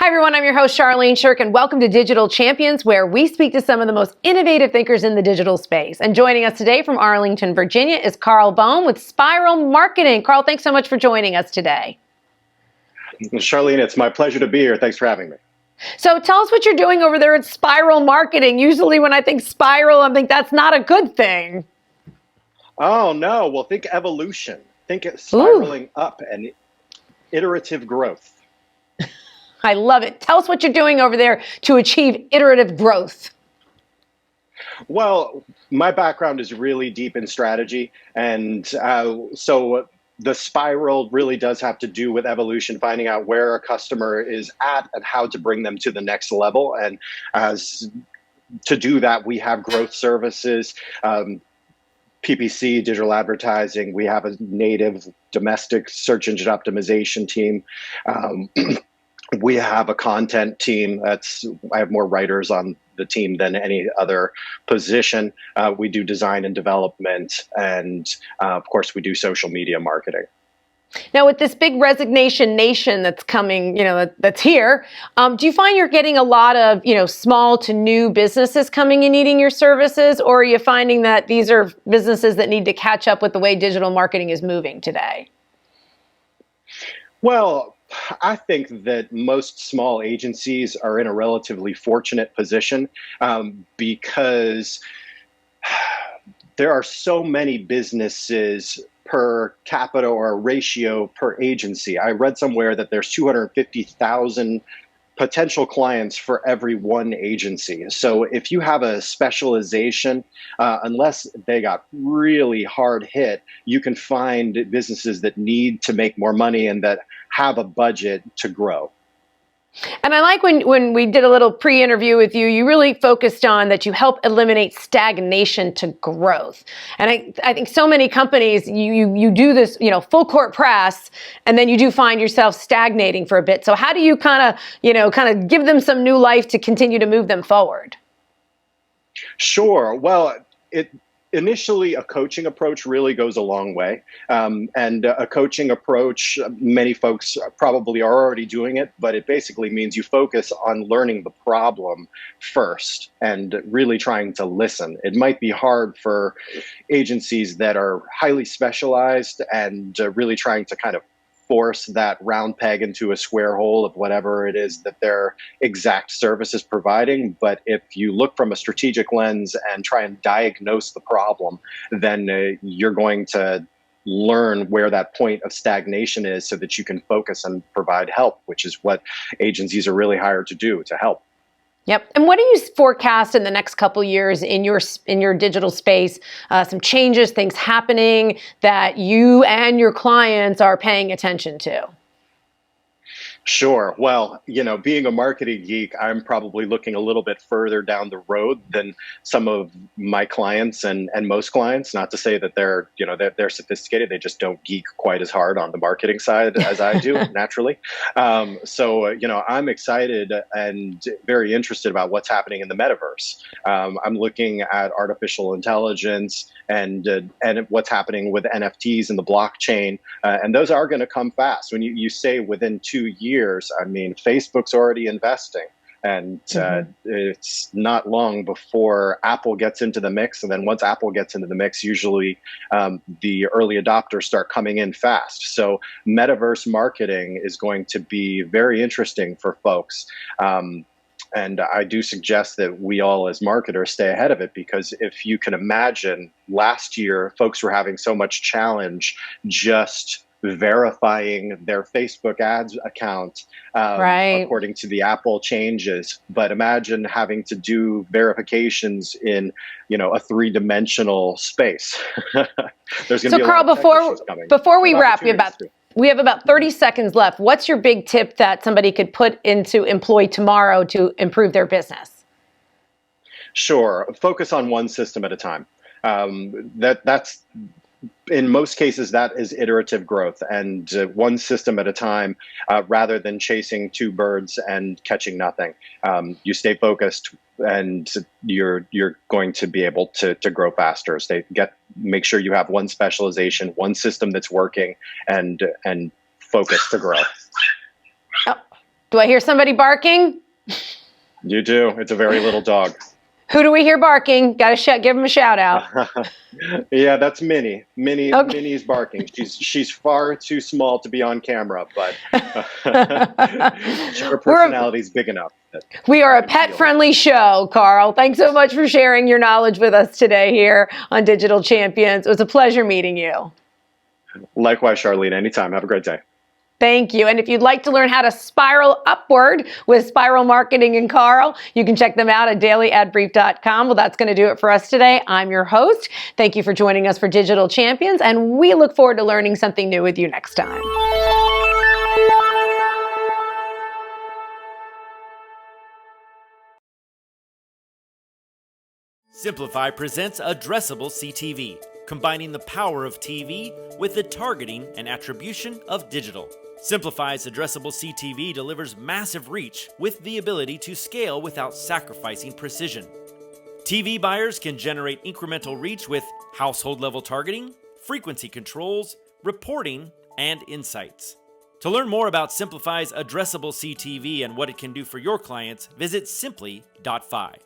Hi, everyone. I'm your host, Charlene Shirk, and welcome to Digital Champions, where we speak to some of the most innovative thinkers in the digital space. And joining us today from Arlington, Virginia, is Karl Boehm with Spiral Marketing. Karl, thanks so much for joining us today. Charlene, it's my pleasure to be here. Thanks for having me. So tell us what you're doing over there at Spiral Marketing. Usually when I think spiral, I think that's not a good thing. Oh, no. Well, think evolution. Think spiraling up and iterative growth. I love it. Tell us what you're doing over there to achieve iterative growth. Well, my background is really deep in strategy. And so the spiral really does have to do with evolution, finding out where a customer is at and how to bring them to the next level. And to do that, we have growth services, PPC, digital advertising. We have a native domestic search engine optimization team. We have a content team. I have more writers on the team than any other position. We do design and development, and of course, we do social media marketing. Now, with this big resignation nation that's coming, that's here, do you find you're getting a lot of, small to new businesses coming and needing your services, or are you finding that these are businesses that need to catch up with the way digital marketing is moving today? Well, I think that most small agencies are in a relatively fortunate position because there are so many businesses per capita or ratio per agency. I read somewhere that there's 250,000 potential clients for every one agency. So if you have a specialization, unless they got really hard hit, you can find businesses that need to make more money and that have a budget to grow. And I like when we did a little pre-interview with you, you really focused on that you help eliminate stagnation to growth. And I think so many companies, you do this, full court press, and then you do find yourself stagnating for a bit. So how do you kind of give them some new life to continue to move them forward? Sure. Well, initially, a coaching approach really goes a long way. And a coaching approach, many folks probably are already doing it, but it basically means you focus on learning the problem first and really trying to listen. It might be hard for agencies that are highly specialized and really trying to kind of force that round peg into a square hole of whatever it is that their exact service is providing. But if you look from a strategic lens and try and diagnose the problem, then you're going to learn where that point of stagnation is so that you can focus and provide help, which is what agencies are really hired to do, to help. Yep. And what do you forecast in the next couple of years in your digital space? Some changes, things happening that you and your clients are paying attention to? Sure. Well, being a marketing geek, I'm probably looking a little bit further down the road than some of my clients and most clients. Not to say that they're sophisticated. They just don't geek quite as hard on the marketing side as I do, naturally. So I'm excited and very interested about what's happening in the metaverse. I'm looking at artificial intelligence and what's happening with NFTs and the blockchain. And those are going to come fast. When you say within 2 years, I mean, Facebook's already investing, and it's not long before Apple gets into the mix. And then once Apple gets into the mix, usually the early adopters start coming in fast. So metaverse marketing is going to be very interesting for folks. And I do suggest that we all as marketers stay ahead of it, because if you can imagine, last year, folks were having so much challenge just verifying their Facebook ads account according to the Apple changes. But imagine having to do verifications in, a three-dimensional space. There's going to be a Karl, lot of tech issues coming. before we wrap, we have about 30 seconds left. What's your big tip that somebody could put into employ tomorrow to improve their business? Sure. Focus on one system at a time. That's in most cases, that is iterative growth, and one system at a time, rather than chasing two birds and catching nothing. You stay focused, and you're going to be able to grow faster. Make sure you have one specialization, one system that's working, and focus to grow. Do I hear somebody barking? You do. It's a very little dog. Who do we hear barking? Got to give him a shout out. Yeah, that's Minnie. Minnie, Okay. Minnie's barking. She's far too small to be on camera, but her personality's big enough. We are a pet-friendly show, Karl. Thanks so much for sharing your knowledge with us today here on Digital Champions. It was a pleasure meeting you. Likewise, Charlene. Anytime. Have a great day. Thank you. And if you'd like to learn how to spiral upward with Spiral Marketing and Karl, you can check them out at dailyadbrief.com. Well, that's going to do it for us today. I'm your host. Thank you for joining us for Digital Champions, and we look forward to learning something new with you next time. Simplify presents Addressable CTV, combining the power of TV with the targeting and attribution of digital. Simplify's Addressable CTV delivers massive reach with the ability to scale without sacrificing precision. TV buyers can generate incremental reach with household-level targeting, frequency controls, reporting, and insights. To learn more about Simplify's Addressable CTV and what it can do for your clients, visit simply.fi.